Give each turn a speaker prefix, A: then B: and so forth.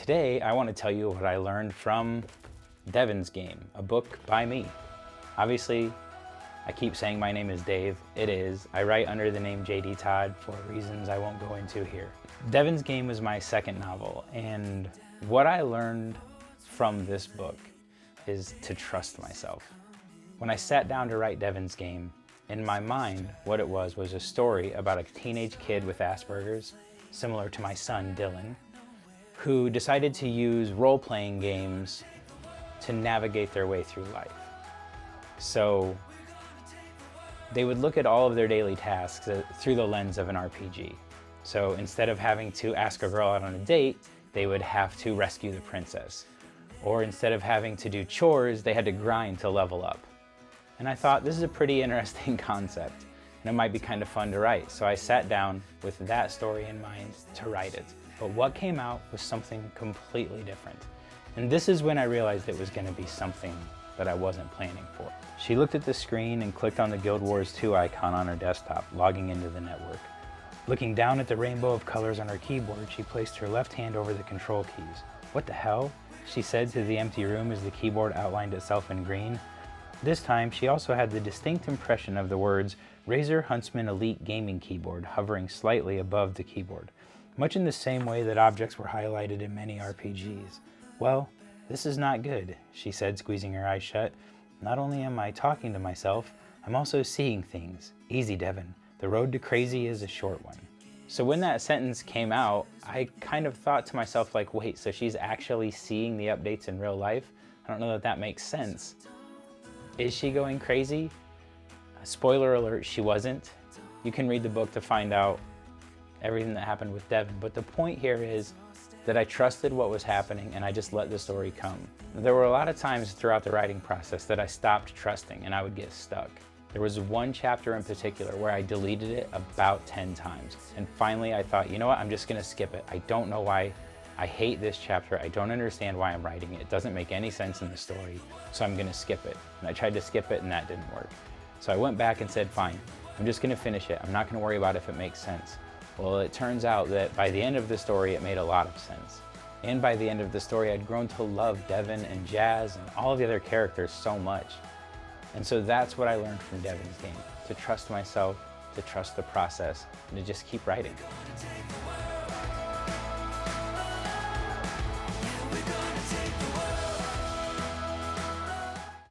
A: Today, I want to tell you what I learned from Devin's Game, a book by me. Obviously, I keep saying my name is Dave. It is. I write under the name JD Todd for reasons I won't go into here. Devin's Game was my second novel, and what I learned from this book is to trust myself. When I sat down to write Devin's Game, in my mind, what it was a story about a teenage kid with Asperger's, similar to my son, Dylan, who decided to use role-playing games to navigate their way through life. So they would look at all of their daily tasks through the lens of an RPG. So instead of having to ask a girl out on a date, they would have to rescue the princess. Or instead of having to do chores, they had to grind to level up. And I thought, this is a pretty interesting concept, and it might be kind of fun to write. So I sat down with that story in mind to write it. But what came out was something completely different. And this is when I realized it was going to be something that I wasn't planning for. She looked at the screen and clicked on the Guild Wars 2 icon on her desktop, logging into the network. Looking down at the rainbow of colors on her keyboard, she placed her left hand over the control keys. "What the hell?" she said to the empty room as the keyboard outlined itself in green. This time, she also had the distinct impression of the words Razer Huntsman Elite Gaming Keyboard hovering slightly above the keyboard, much in the same way that objects were highlighted in many RPGs. "Well, this is not good," she said, squeezing her eyes shut. "Not only am I talking to myself, I'm also seeing things. Easy, Devin. The road to crazy is a short one." So when that sentence came out, I kind of thought to myself, like, wait, so she's actually seeing the updates in real life? I don't know that that makes sense. Is she going crazy? Spoiler alert, she wasn't. You can read the book to find out everything that happened with Devin, but the point here is that I trusted what was happening and I just let the story come. There were a lot of times throughout the writing process that I stopped trusting and I would get stuck. There was one chapter in particular where I deleted it about 10 times. And finally I thought, you know what, I'm just gonna skip it. I don't know why. I hate this chapter. I don't understand why I'm writing it. It doesn't make any sense in the story, so I'm gonna skip it. And I tried to skip it and that didn't work. So I went back and said, fine, I'm just gonna finish it. I'm not gonna worry about if it makes sense. Well, it turns out that by the end of the story, it made a lot of sense. And by the end of the story, I'd grown to love Devin and Jazz and all of the other characters so much. And so that's what I learned from Devin's Game, to trust myself, to trust the process, and to just keep writing.